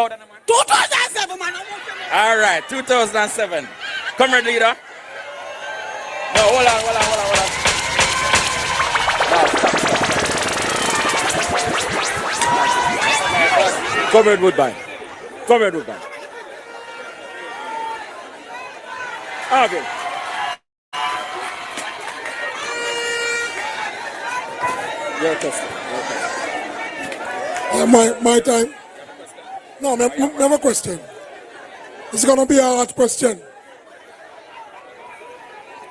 2007, man. All right, 2007. Comrade leader. No, hold on. No, stop. Comrade Woodbine. Okay. Your question. My time. No, I have a question. It's going to be a hard question.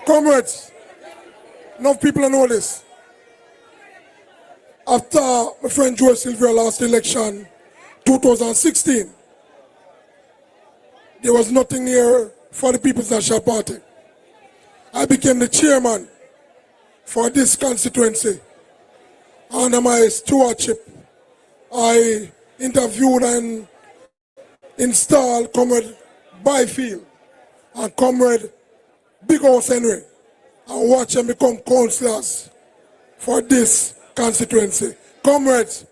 Comrades, enough people know this. After my friend Joe Sylvia lost the election, 2016, there was nothing here for the People's National Party. I became the chairman for this constituency. Under my stewardship, I interviewed and installed Comrade Byfield and Comrade Big House Henry and watch them become councillors for this constituency. Comrades,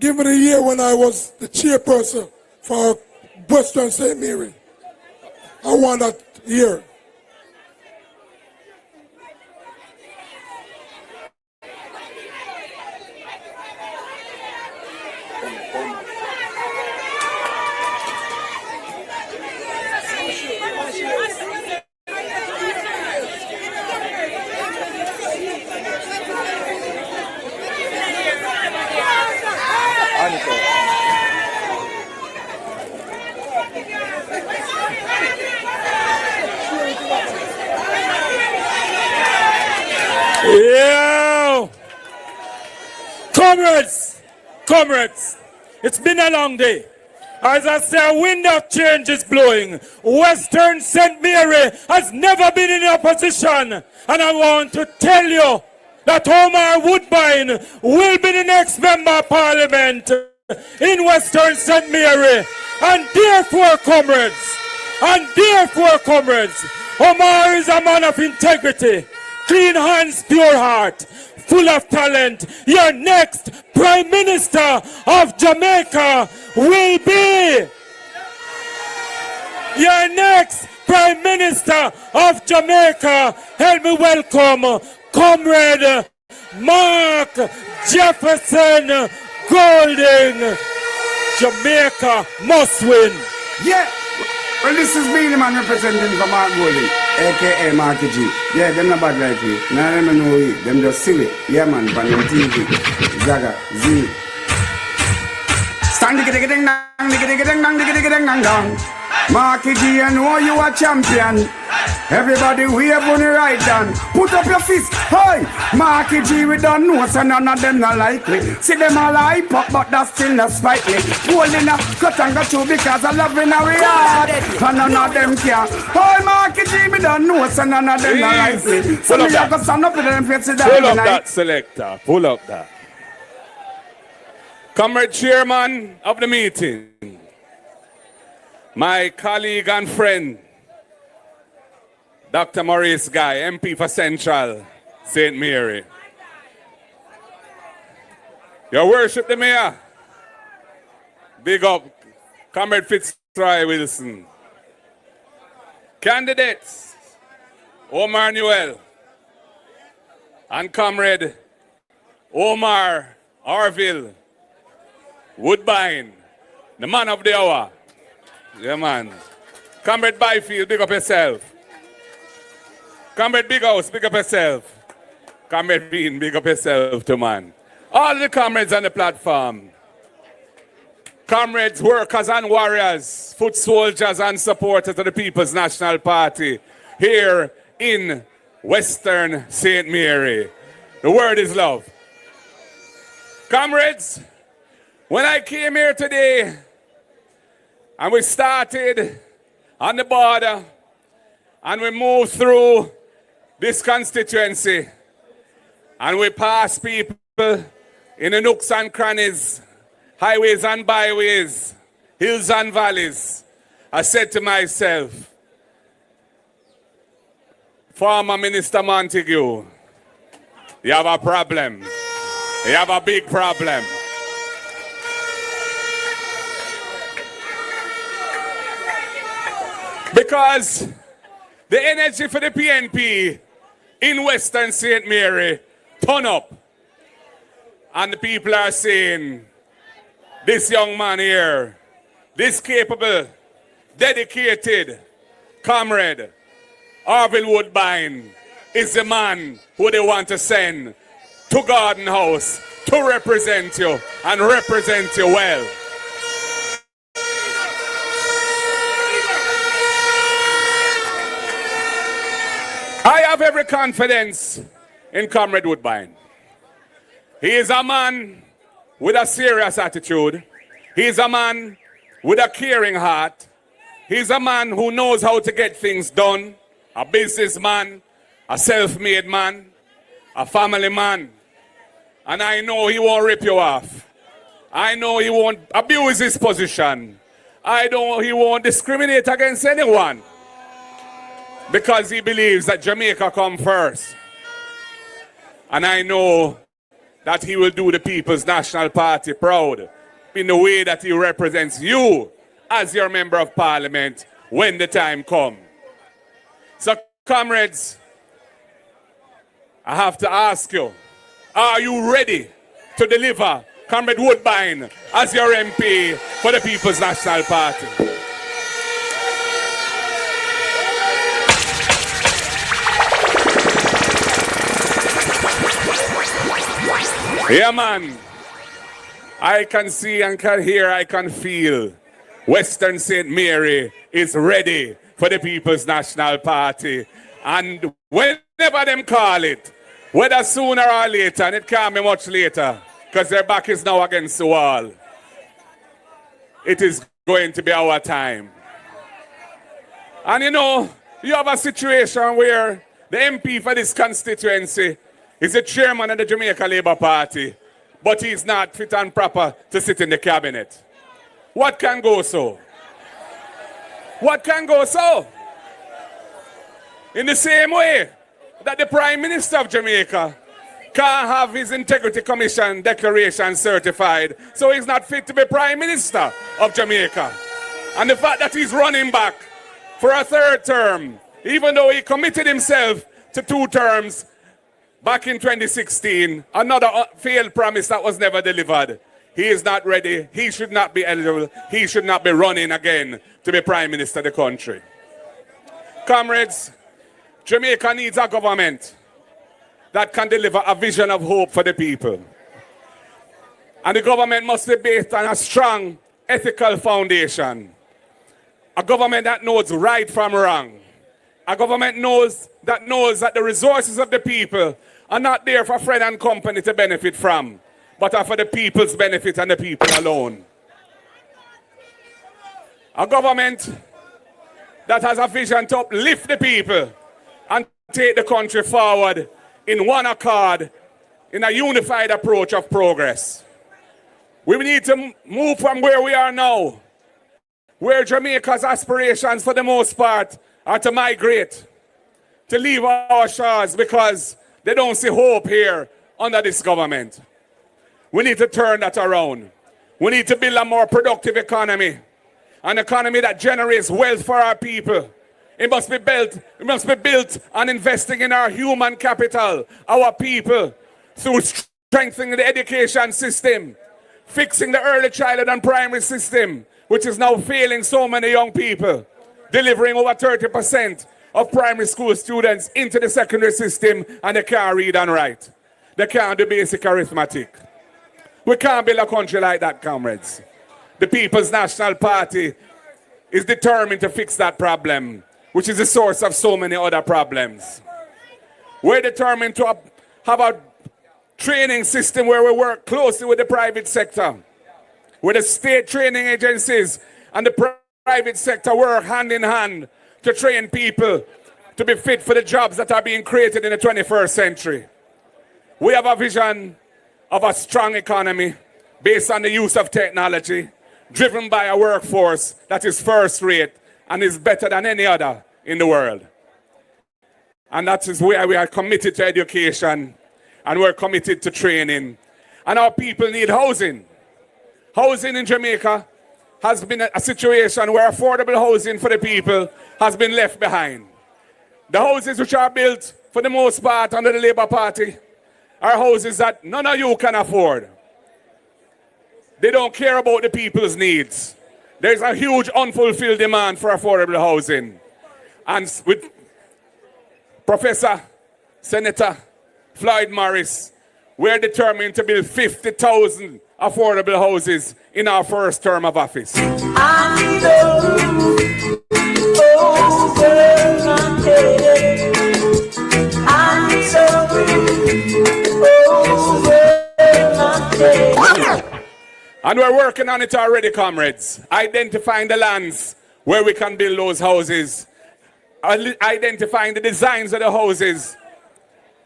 give me the year when I was the chairperson for Western St. Mary. I want that year. Yeah! Comrades, it's been a long day. As I say, a wind of change is blowing. Western St. Mary has never been in opposition. And I want to tell you that Omar Woodbine will be the next member of parliament in Western St. Mary. And therefore, comrades, Omar is a man of integrity, clean hands, pure heart, full of talent. Your next Prime Minister of Jamaica will be. Your next Prime Minister of Jamaica. Help me welcome Comrade Mark Jefferson Golding. Jamaica must win. Yeah. Well, this is me, the man representing for Mark Golding, a.k.a. Marky G. Yeah, them not bad like me. None of them know it. Them just silly. Yeah, man, on TV. Zaga, Z. Stand ding Marky G, I know you are champion. Everybody wave on the right hand. Put up your fist. Hey, Marky G, we don't know, so none of them not like me. See them all hype up, but that's still not spite me. Holding a cut and got you because I love in our yard. And none of them care. Hey, Marky G, we don't know, so none of them not like me. So me have to stand up to them face it down. Pull up that, selector. Pull up that. Comrade Chairman of the meeting, my colleague and friend, Dr. Maurice Guy, MP for Central St. Mary. Your Worship the Mayor, big up Comrade Fitzroy Wilson. Candidates, Omar Newell and Comrade Omar Orville Woodbine, the man of the hour. Yeah, man. Comrade Byfield, big up yourself. Comrade Big House, big up yourself. Comrade Bean, big up yourself too, man. All the comrades on the platform. Comrades, workers and warriors, foot soldiers and supporters of the People's National Party here in Western St. Mary. The word is love. Comrades, when I came here today and we started on the border and we moved through this constituency and we passed people in the nooks and crannies, highways and byways, hills and valleys, I said to myself, former Minister Montague, you have a problem. You have a big problem. Because the energy for the PNP in Western St. Mary turn up. And the people are saying, this young man here, this capable, dedicated comrade, Arville Woodbine, is the man who they want to send to Garden House to represent you and represent you well. I have every confidence in Comrade Woodbine. He is a man with a serious attitude. He is a man with a caring heart. He's a man who knows how to get things done. A businessman, a self-made man, a family man. And I know he won't rip you off. I know he won't abuse his position. I know he won't discriminate against anyone. Because he believes that Jamaica comes first. And I know that he will do the People's National Party proud in the way that he represents you as your member of parliament when the time comes. So, comrades, I have to ask you, are you ready to deliver Comrade Woodbine as your MP for the People's National Party? Yeah, man. I can see and can hear, I can feel Western St. Mary is ready for the People's National Party. And whenever them call it, whether sooner or later, and it can't be much later, because their back is now against the wall, it is going to be our time. And you know, you have a situation where the MP for this constituency is the chairman of the Jamaica Labour Party, but he's not fit and proper to sit in the cabinet. What can go so? What can go so? In the same way that the Prime Minister of Jamaica can't have his Integrity Commission declaration certified, so he's not fit to be Prime Minister of Jamaica. And the fact that he's running back for a third term, even though he committed himself to 2 terms back in 2016, another failed promise that was never delivered. He is not ready. He should not be eligible. He should not be running again to be Prime Minister of the country. Comrades, Jamaica needs a government that can deliver a vision of hope for the people. And the government must be based on a strong ethical foundation. A government that knows right from wrong. A government that knows that the resources of the people are not there for friend and company to benefit from, but are for the people's benefit and the people alone. A government that has a vision to uplift the people and take the country forward in one accord, in a unified approach of progress. We need to move from where we are now, where Jamaica's aspirations for the most part are to migrate, to leave our shores because they don't see hope here under this government. We need to turn that around. We need to build a more productive economy, an economy that generates wealth for our people. It must be built on investing in our human capital, our people, through strengthening the education system, fixing the early childhood and primary system, which is now failing so many young people, delivering over 30% of primary school students into the secondary system, and they can't read and write. They can't do basic arithmetic. We can't build a country like that, comrades. The People's National Party is determined to fix that problem, which is the source of so many other problems. We're determined to have a training system where we work closely with the private sector, where the state training agencies and the private sector work hand in hand to train people to be fit for the jobs that are being created in the 21st century. We have a vision of a strong economy based on the use of technology, driven by a workforce that is first rate and is better than any other in the world. And that is where we are committed to education and we're committed to training. And our people need housing. Housing in Jamaica has been a situation where affordable housing for the people has been left behind. The houses which are built, for the most part, under the Labour Party, are houses that none of you can afford. They don't care about the people's needs. There's a huge unfulfilled demand for affordable housing. And with Professor Senator Floyd Morris, we're determined to build 50,000 affordable houses in our first term of office. I'm so over my head. I'm so over my head. And we're working on it already, comrades. Identifying the lands where we can build those houses. Identifying the designs of the houses.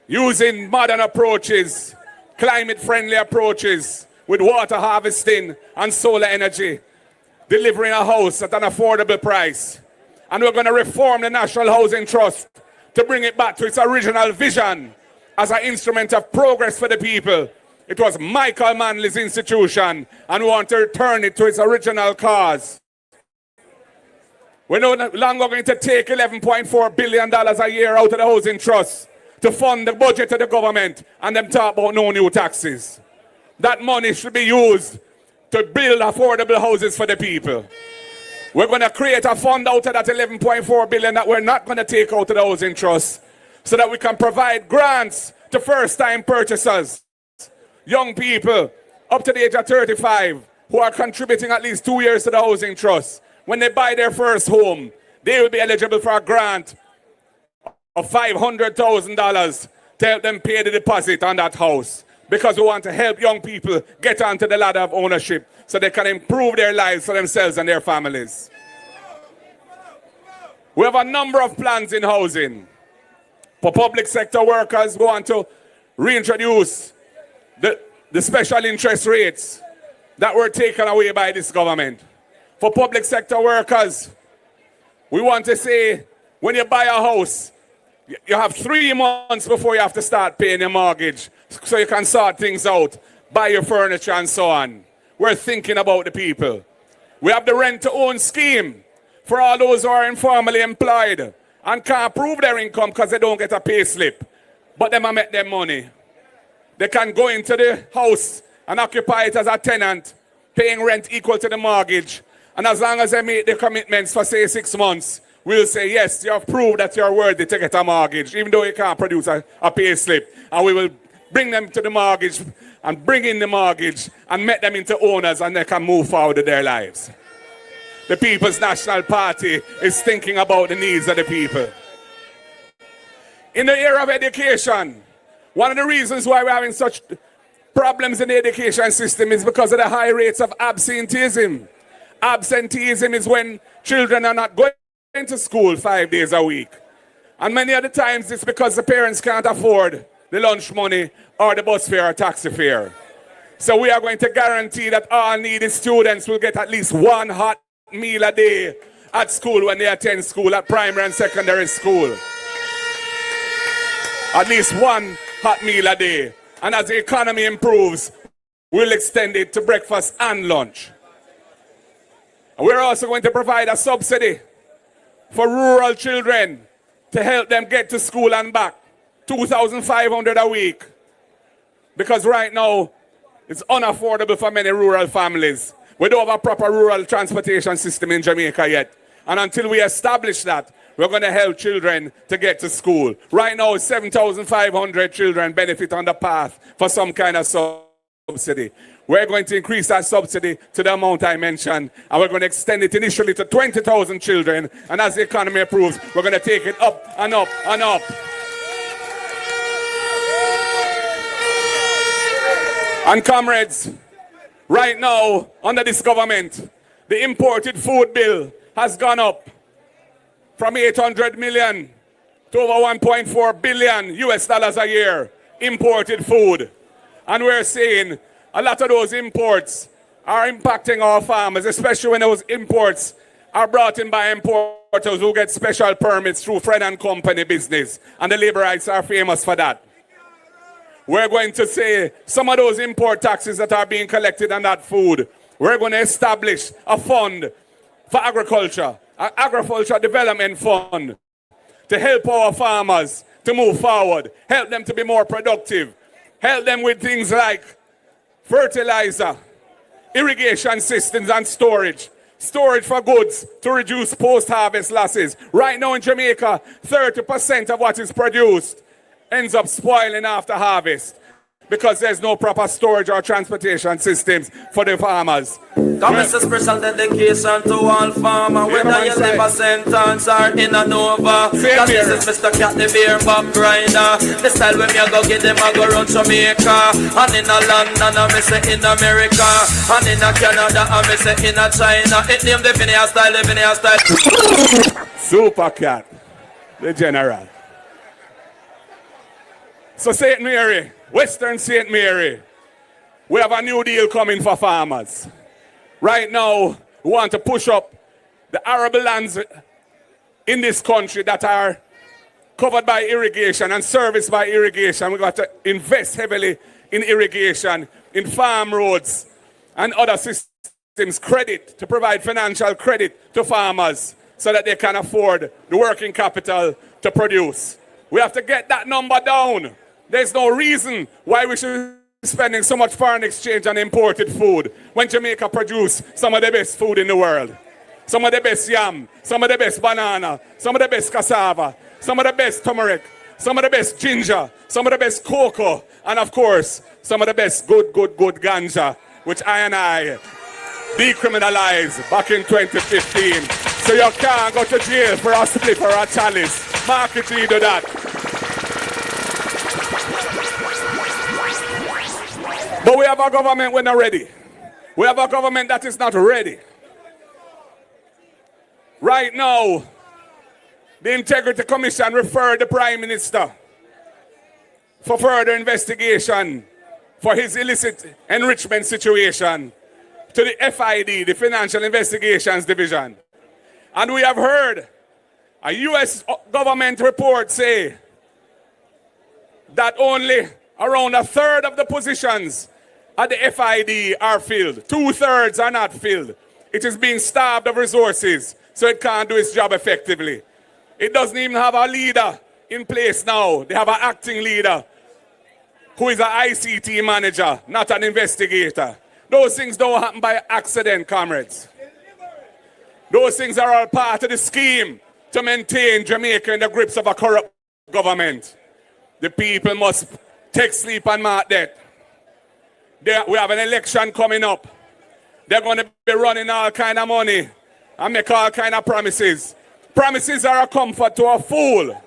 Using modern approaches, climate-friendly approaches, with water harvesting and solar energy. Delivering a house at an affordable price. And we're going to reform the National Housing Trust to bring it back to its original vision as an instrument of progress for the people. It was Michael Manley's institution, and we want to return it to its original cause. We're no longer going to take $11.4 billion a year out of the Housing Trust to fund the budget of the government and them talk about no new taxes. That money should be used to build affordable houses for the people. We're going to create a fund out of that $11.4 billion that we're not going to take out of the Housing Trust so that we can provide grants to first-time purchasers. Young people up to the age of 35 who are contributing at least 2 years to the Housing Trust. When they buy their first home, they will be eligible for a grant of $500,000 to help them pay the deposit on that house. Because we want to help young people get onto the ladder of ownership so they can improve their lives for themselves and their families. We have a number of plans in housing. For public sector workers, we want to reintroduce the special interest rates that were taken away by this government. For public sector workers, we want to say, when you buy a house, you have 3 months before you have to start paying your mortgage so you can sort things out, buy your furniture and so on. We're thinking about the people. We have the rent-to-own scheme for all those who are informally employed and can't prove their income because they don't get a pay slip. But them are make their money. They can go into the house and occupy it as a tenant, paying rent equal to the mortgage. And as long as they make the commitments for, say, 6 months, we'll say, yes, you have proved that you're worthy to get a mortgage, even though you can't produce a pay slip. And we will bring them to the mortgage and bring in the mortgage and make them into owners, and they can move forward with their lives. The People's National Party is thinking about the needs of the people. In the area of education, one of the reasons why we're having such problems in the education system is because of the high rates of absenteeism. Absenteeism is when children are not going to school 5 days a week. And many of the times it's because the parents can't afford the lunch money or the bus fare or taxi fare. So we are going to guarantee that all needy students will get at least 1 hot meal a day at school when they attend school, at primary and secondary school. At least 1 hot meal a day. And as the economy improves, we'll extend it to breakfast and lunch. And we're also going to provide a subsidy for rural children to help them get to school and back. $2,500 a week. Because right now, it's unaffordable for many rural families. We don't have a proper rural transportation system in Jamaica yet. And until we establish that, we're going to help children to get to school. Right now, 7,500 children benefit on the path for some kind of subsidy. We're going to increase that subsidy to the amount I mentioned, and we're going to extend it initially to 20,000 children. And as the economy improves, we're going to take it up and up and up. And comrades, right now, under this government, the imported food bill has gone up from 800 million to over 1.4 billion US dollars a year, imported food. And we're seeing a lot of those imports are impacting our farmers, especially when those imports are brought in by importers who get special permits through friend and company business. And the labor rights are famous for that. We're going to say some of those import taxes that are being collected on that food, we're going to establish a fund for agriculture, an agriculture development fund, to help our farmers to move forward, help them to be more productive, help them with things like fertilizer, irrigation systems and storage for goods to reduce post-harvest losses. Right now in Jamaica, 30% of what is produced ends up spoiling after harvest because there's no proper storage or transportation systems for the farmers. Come this is special dedication to all farmers, whether you live a sentence or in a Nova. Cause this is Mr. Cat the Beer Back Grinder. The style when me a go get them a go run Jamaica. And in a London I me say in America. And in a Canada I me say in a China. It name the Vinny style, the Vinny style. Super Cat, the general. So St. Mary, Western St. Mary, we have a new deal coming for farmers. Right now, we want to push up the arable lands in this country that are covered by irrigation and serviced by irrigation. We've got to invest heavily in irrigation, in farm roads and other systems, credit, to provide financial credit to farmers so that they can afford the working capital to produce. We have to get that number down. There's no reason why we should be spending so much foreign exchange on imported food when Jamaica produce some of the best food in the world. Some of the best yam, some of the best banana, some of the best cassava, some of the best turmeric, some of the best ginger, some of the best cocoa, and of course, some of the best good ganja, which I decriminalized back in 2015. So you can't go to jail for a split or a chalice. Market G do that. But we have a government we're not ready. We have a government that is not ready. Right now, the Integrity Commission referred the Prime Minister for further investigation for his illicit enrichment situation to the FID, the Financial Investigations Division. And we have heard a US government report say that only around a third of the positions at the FID are filled. 2/3 are not filled. It is being starved of resources, so it can't do its job effectively. It doesn't even have a leader in place now. They have an acting leader who is an ICT manager, not an investigator. Those things don't happen by accident, comrades. Those things are all part of the scheme to maintain Jamaica in the grips of a corrupt government. The people must take sleep and mark death. We have an election coming up. They're going to be running all kind of money and make all kind of promises. Promises are a comfort to a fool.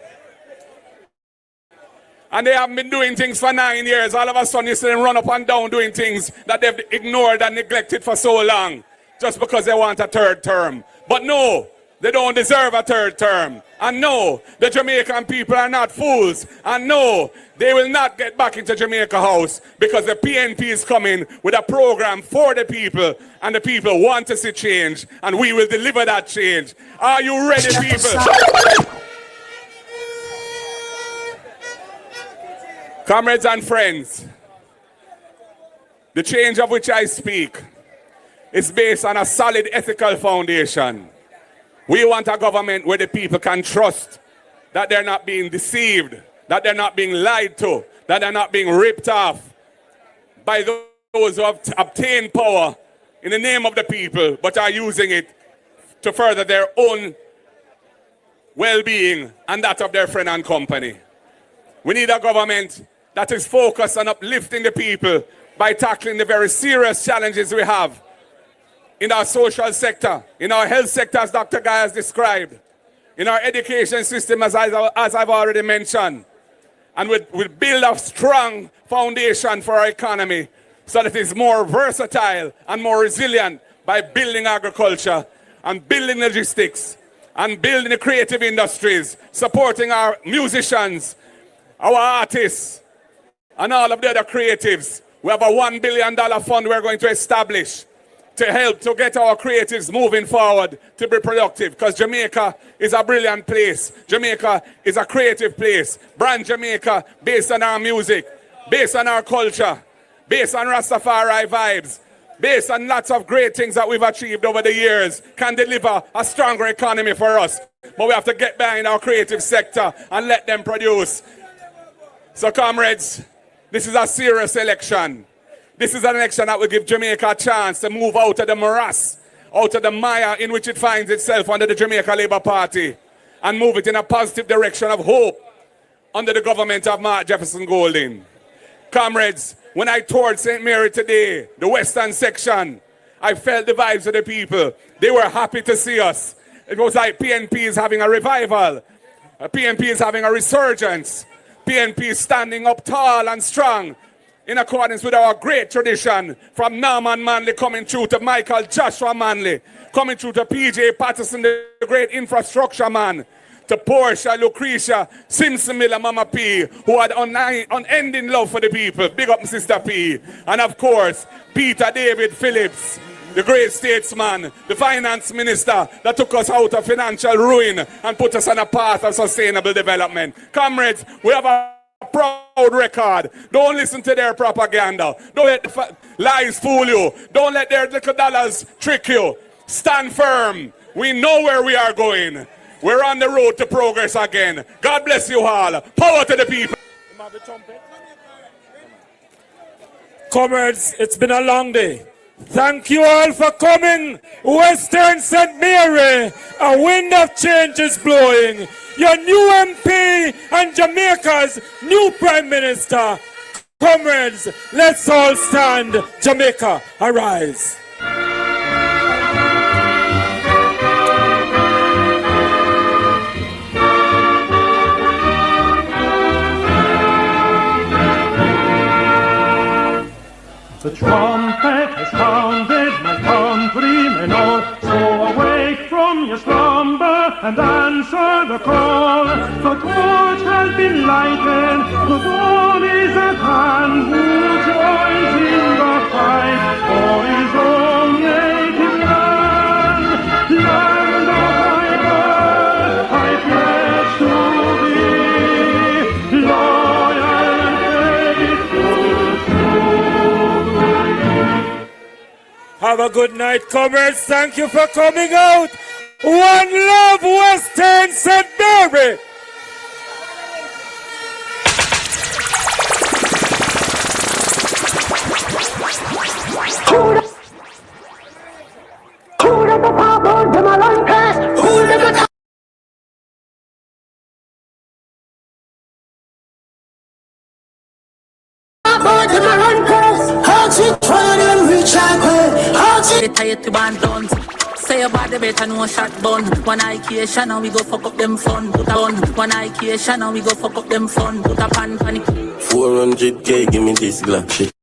And they haven't been doing things for 9 years. All of a sudden you see them run up and down doing things that they've ignored and neglected for so long just because they want a third term. But no, they don't deserve a third term. And no, the Jamaican people are not fools. And no, they will not get back into Jamaica House because the PNP is coming with a program for the people, and the people want to see change, and we will deliver that change. Are you ready, people? Comrades and friends, the change of which I speak is based on a solid ethical foundation. We want a government where the people can trust that they're not being deceived, that they're not being lied to, that they're not being ripped off by those who have obtained power in the name of the people, but are using it to further their own well-being and that of their friend and company. We need a government that is focused on uplifting the people by tackling the very serious challenges we have in our social sector, in our health sector, as Dr. Guy has described, in our education system, as I've already mentioned. And we'll build a strong foundation for our economy so that it is more versatile and more resilient by building agriculture and building logistics and building the creative industries, supporting our musicians, our artists, and all of the other creatives. We have a $1 billion fund we're going to establish to help to get our creatives moving forward to be productive, because Jamaica is a brilliant place. Jamaica is a creative place. Brand Jamaica based on our music, based on our culture, based on Rastafari vibes. based on lots of great things that we've achieved over the years, can deliver a stronger economy for us. But we have to get behind our creative sector and let them produce. So comrades, this is a serious election. This is an election that will give Jamaica a chance to move out of the morass, out of the mire in which it finds itself under the Jamaica Labour Party, and move it in a positive direction of hope under the government of Mark Jefferson Golding. Comrades, when I toured St. Mary today, the western section, I felt the vibes of the people. They were happy to see us. It was like PNP is having a revival. PNP is having a resurgence. PNP is standing up tall and strong in accordance with our great tradition, from Norman Manley coming through to Michael Joshua Manley, coming through to PJ Patterson, the great infrastructure man, to Portia, Lucretia, Simpson Miller, Mama P, who had unending love for the people. Big up Sister P. And of course, Peter David Phillips, the great statesman, the finance minister that took us out of financial ruin and put us on a path of sustainable development. Comrades, we have a proud record. Don't listen to their propaganda. Don't let the lies fool you. Don't let their little dollars trick you. Stand firm. We know where we are going. We're on the road to progress again. God bless you all. Power to the people. Comrades, it's been a long day. Thank you all for coming. Western St. Mary, a wind of change is blowing. Your new MP and Jamaica's new Prime Minister. Comrades, let's all stand. Jamaica, arise. The trumpet has sounded, my countrymen all, so awake from your slumber and answer the call. The torch has been lighted, the dawn is at hand. Who joins in the fight for his own native land? Land of my birth, I pledge to be loyal and faithful to. Have a good night, comrades. Thank you for coming out. One love, Western St. Mary. Tired to band done. Say about the better no shot bun. One IQ and we go fuck up them fun. Put on one IQ and we go fuck up them fun. Put a pan panic. 400k, give me this Glock shit.